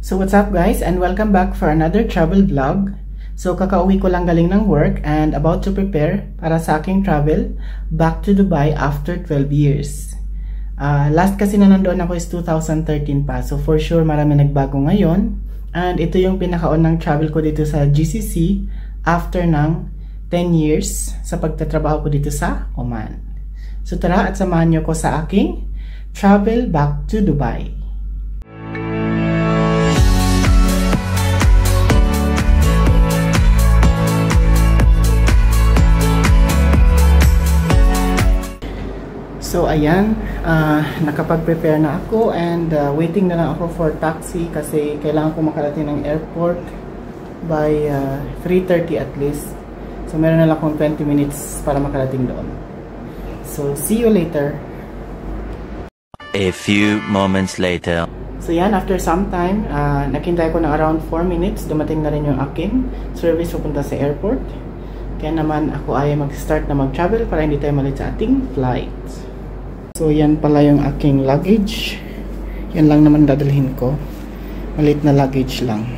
So what's up guys, and welcome back for another travel vlog. So kakauwi ko lang galing ng work and about to prepare para sa aking travel back to Dubai after 12 years. Last kasi na nandoon ako is 2013 pa, so for sure marami nagbago ngayon. And ito yung pinakaunang travel ko dito sa GCC after ng 10 years sa pagtatrabaho ko dito sa Oman. So tara at samahan nyo ko sa aking travel back to Dubai. So ayan, nakapag-prepare na ako and waiting na lang ako for taxi kasi kailangan ko makarating ng airport by 3:30 at least. So meron na lang akong 20 minutes para makarating doon. So see you later. A few moments later. So yan, after some time, nakintay ko na around 4 minutes, dumating na rin yung aking service pupunta sa airport. Kaya naman ako ay mag-start na mag-travel para hindi tayo malit sa ating flight. So yan pala yung aking luggage. Yan lang naman dadalhin ko. Maliit na luggage lang.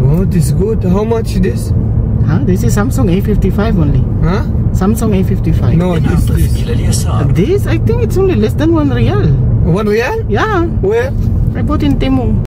Oh, this is good. How much is this? Huh? This is Samsung A55 only. Huh? Samsung A55. No, this. This, I think it's only less than 1 real. 1 real? Yeah. Where? I bought in Temu.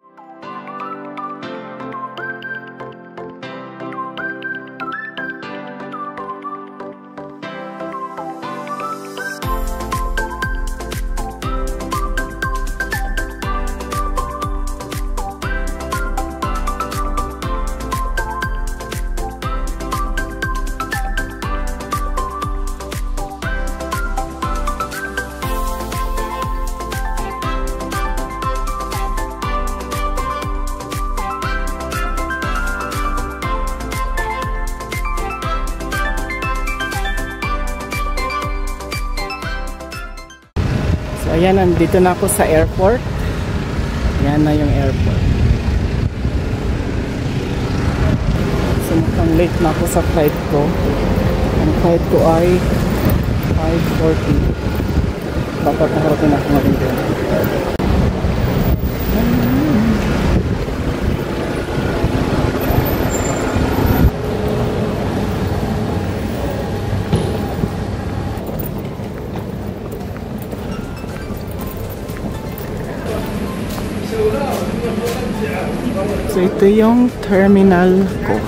So ayan, nandito na ako sa airport. Ayan na yung airport. So mukhang late na ako sa flight ko. Ang flight ko ay 5:40. Dapat nakarating ako ngayon din. So ito yung terminal ko,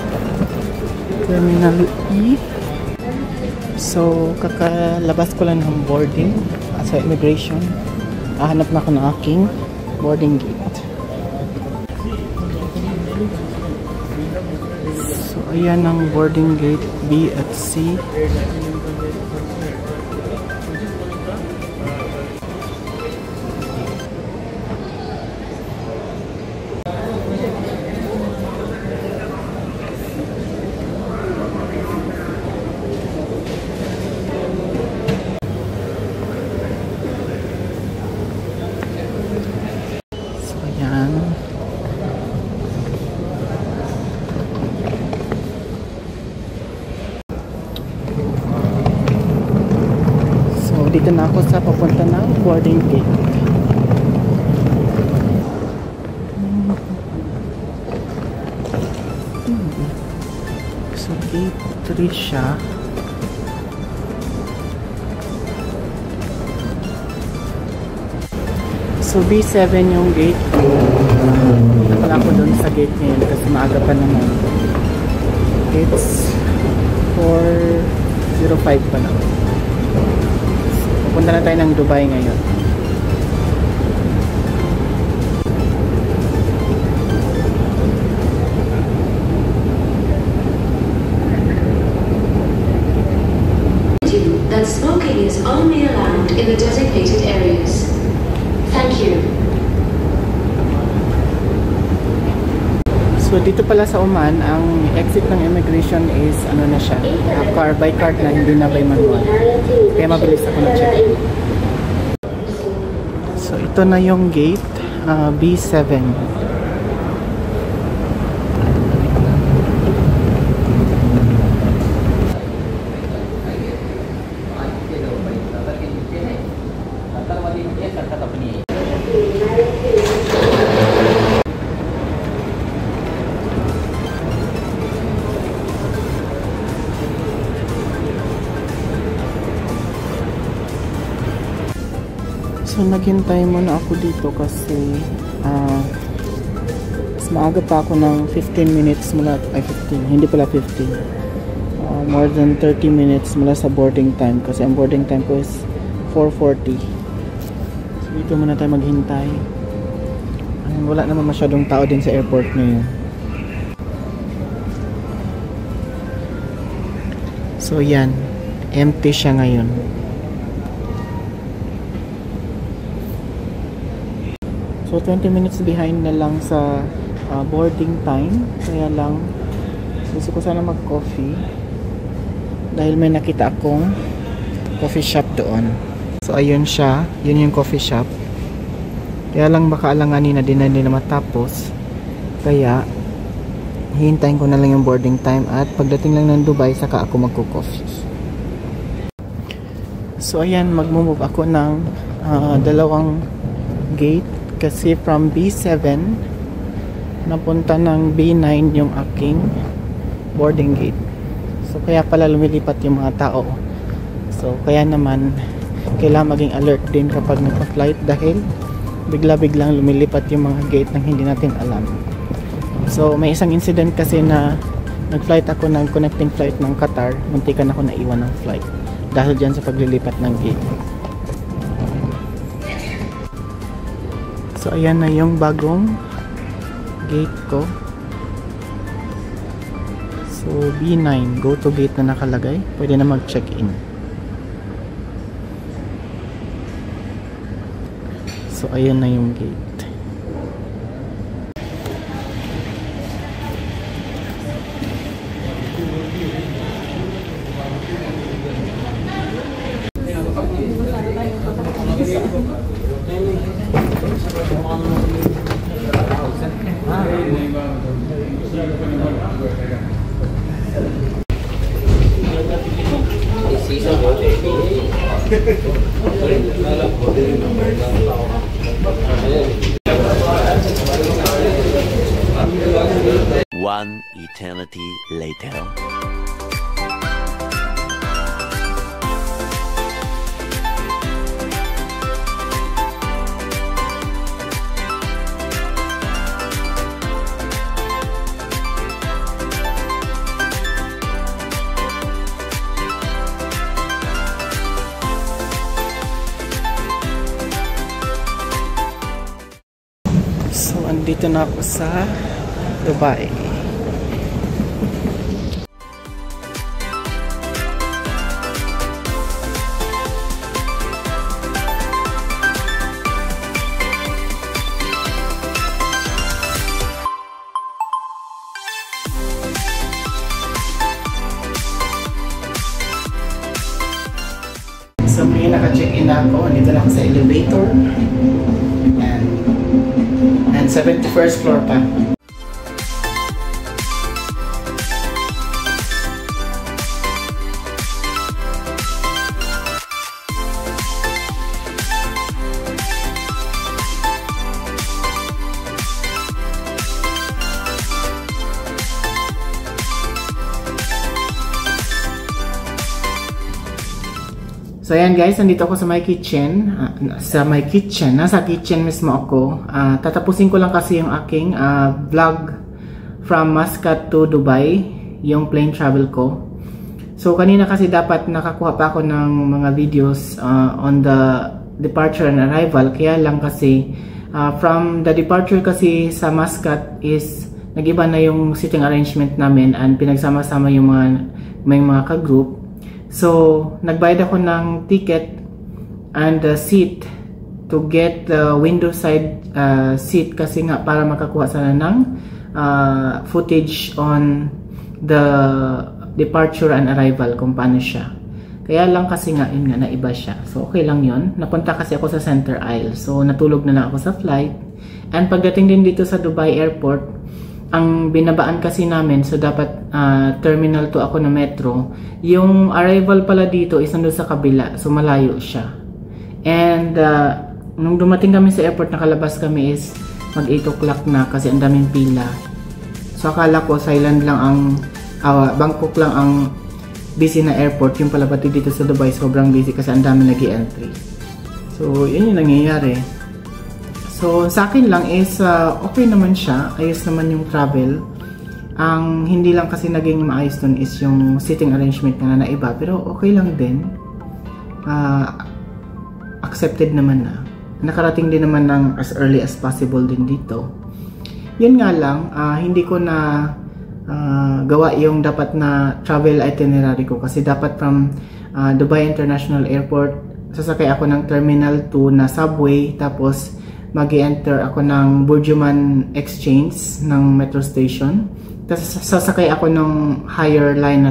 Terminal E. So kakalabas ko lang ng boarding sa immigration. Hanap na ako ng aking boarding gate. So ayan ang boarding gate, B at C. Dito na ako sa papunta ng boarding gate. So gate 3 siya. So B7 yung gate ko. Wala ko doon sa gate ngayon kasi maaga pa naman. It's 4:05 pa na. Punta na tayo ng Dubai ngayon. That smoking is only allowed in the designated areas. Thank you. So dito pala sa Oman, ang exit ng immigration is ano na siya, car by card na, hindi na by manual. Kaya mabilis ako na-check. So ito na yung gate, B7. So naghintay muna ako dito kasi mas maaga pa ako ng 15 minutes mula, ay 15, hindi pala 15, more than 30 minutes mula sa boarding time kasi ang boarding time ko is 4:40. So dito muna tayo maghintay. Wala naman masyadong tao din sa airport ngayon. So yan, empty siya ngayon. So 20 minutes behind na lang sa boarding time. Kaya lang gusto ko sana mag-coffee dahil may nakita akong coffee shop doon. So ayun siya, yun yung coffee shop. Kaya lang baka alanganin na din na nila matapos. Kaya hihintayin ko na lang yung boarding time at pagdating lang ng Dubai saka ako magko-coffee. So ayan, mag-move ako ng dalawang gate kasi from B7 napunta ng B9 yung aking boarding gate. So kaya pala lumilipat yung mga tao. So kaya naman kailangan maging alert din kapag nagpa-flight dahil bigla-biglang lumilipat yung mga gate nang hindi natin alam. So may isang incident kasi na nag-flight ako ng connecting flight ng Qatar, muntikan ako naiwan ng flight dahil dyan sa paglilipat ng gate. So ayan na yung bagong gate ko. So B9, go to gate na nakalagay, pwede na mag-check-in. So ayan na yung gate. One eternity later. So andito na ako sa Dubai. So may naka-check-in na ako. Dito na ako sa elevator. And 71st floor pa. So ayan guys, nandito ako sa my kitchen. Nasa kitchen mismo ako. Tatapusin ko lang kasi yung aking vlog from Muscat to Dubai, yung plane travel ko. So kanina kasi dapat nakakuha pa ako ng mga videos on the departure and arrival. Kaya lang kasi from the departure kasi sa Muscat is nag-iba na yung seating arrangement namin and pinagsama-sama yung may mga ka-group. So, nagbayad ako ng ticket and seat to get the window side seat kasi nga para makakuha sana ng footage on the departure and arrival kung paano siya. Kaya lang kasi nga, yun nga, naiba siya. So, okay lang yun. Napunta kasi ako sa center aisle. So, natulog na lang ako sa flight. And pagdating din dito sa Dubai Airport, ang binabaan kasi namin, so dapat terminal 2 ako na metro. Yung arrival pala dito is nandun sa kabila, so malayo siya. And nung dumating kami sa airport, nakalabas kami is mag 8 o'clock na kasi ang daming pila. So akala ko Thailand lang ang, Bangkok lang ang busy na airport. Yung pala pati dito sa Dubai, sobrang busy kasi ang dami nag-i-entry. So, yun yung nangyayari. So, sa akin lang is okay naman siya. Ayos naman yung travel. Ang hindi lang kasi naging maayos dun is yung seating arrangement na iba. Pero okay lang din. Accepted naman na. Nakarating din naman ng as early as possible din dito. Yun nga lang, hindi ko na gawa yung dapat na travel itinerary ko. Kasi dapat from Dubai International Airport, sasakay ako ng Terminal 2 na subway. Tapos, mag-enter ako ng Burjuman Exchange ng metro station. Tapos sasakay ako ng higher line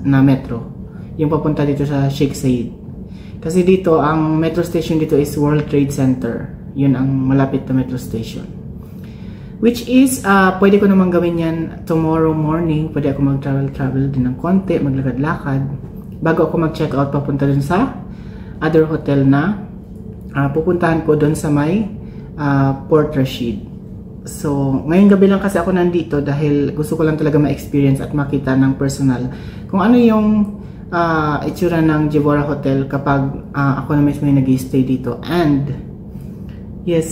na metro. Yung papunta dito sa Sheikh Zayed. Kasi dito, ang metro station dito is World Trade Center. Yun ang malapit na metro station. Which is, pwede ko naman gawin yan tomorrow morning. Pwede ako mag-travel din ng konti, maglakad-lakad. Bago ako mag-check out, papunta dun sa other hotel na pupuntahan ko dun sa may Port Rashid. So, ngayong gabi lang kasi ako nandito dahil gusto ko lang talaga ma-experience at makita ng personal kung ano yung itsura ng Jivora Hotel kapag ako na mismo yung nag-stay dito. And yes,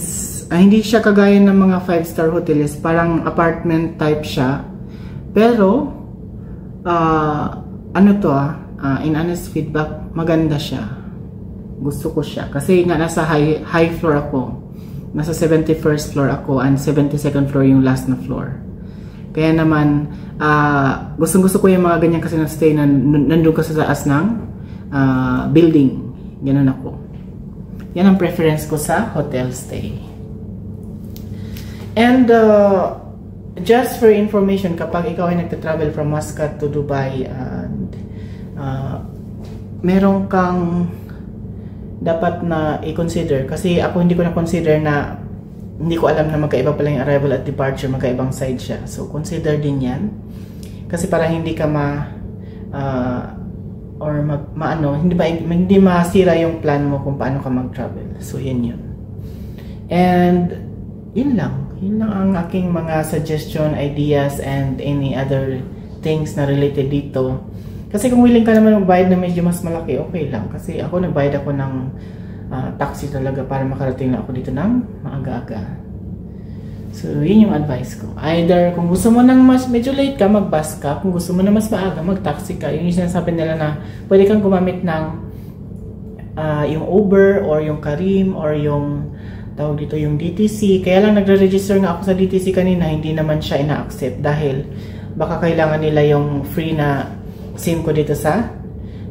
hindi siya kagaya ng mga 5-star hotels, parang apartment type siya. Pero ano to in honest feedback, maganda siya. Gusto ko siya kasi nga nasa high floor ako. Nasa 71st floor ako and 72nd floor yung last na floor. Kaya naman, gustong-gusto ko yung mga ganyan kasi na-stay na nandun ka sa taas ng building. Ganun ako. Yan ang preference ko sa hotel stay. And just for information, kapag ikaw ay nagta-travel from Muscat to Dubai, and meron kang dapat na i-consider kasi ako hindi ko na-consider na hindi ko alam na magkaiba pala yung arrival at departure, magkaibang side siya. So, consider din yan. Kasi para hindi ka hindi masira yung plan mo kung paano ka mag-travel. So, yun. And, yun lang. Yun lang ang aking mga suggestion, ideas, and any other things na related dito. Kasi kung willing ka naman magbayad na medyo mas malaki, okay lang. Kasi ako nagbayad ako ng taxi talaga para makarating na ako dito ng maaga-aga. So, yun yung advice ko. Either kung gusto mo nang medyo late ka, mag-bus ka. Kung gusto mo na mas maaga, mag-taxi ka. Yun yung sinasabi nila na pwede kang gumamit ng yung Uber or yung Careem or yung tawag dito yung DTC. Kaya lang nagre-register nga ako sa DTC kanina, hindi naman siya ina-accept dahil baka kailangan nila yung free na SIM ko dito sa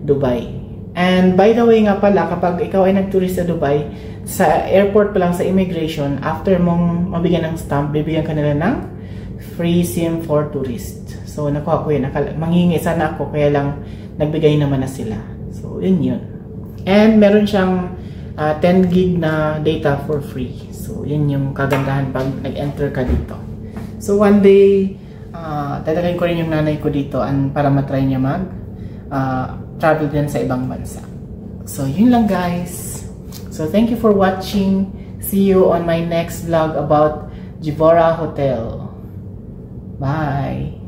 Dubai. And by the way nga pala, kapag ikaw ay nag-tourist sa Dubai, sa airport pa lang sa immigration, after mong mabigyan ng stamp, bibigyan ka nila ng free SIM for tourist. So nakuha ko yun. Manghingi sana ako, kaya lang nagbigay naman na sila. So yun. And meron siyang 10 gig na data for free. So yun yung kagandahan pag nag-enter ka dito. So one day, dadalhin ko rin yung nanay ko dito para matry niya travel din sa ibang bansa. So, yun lang guys. So, thank you for watching. See you on my next vlog about Jivora Hotel. Bye!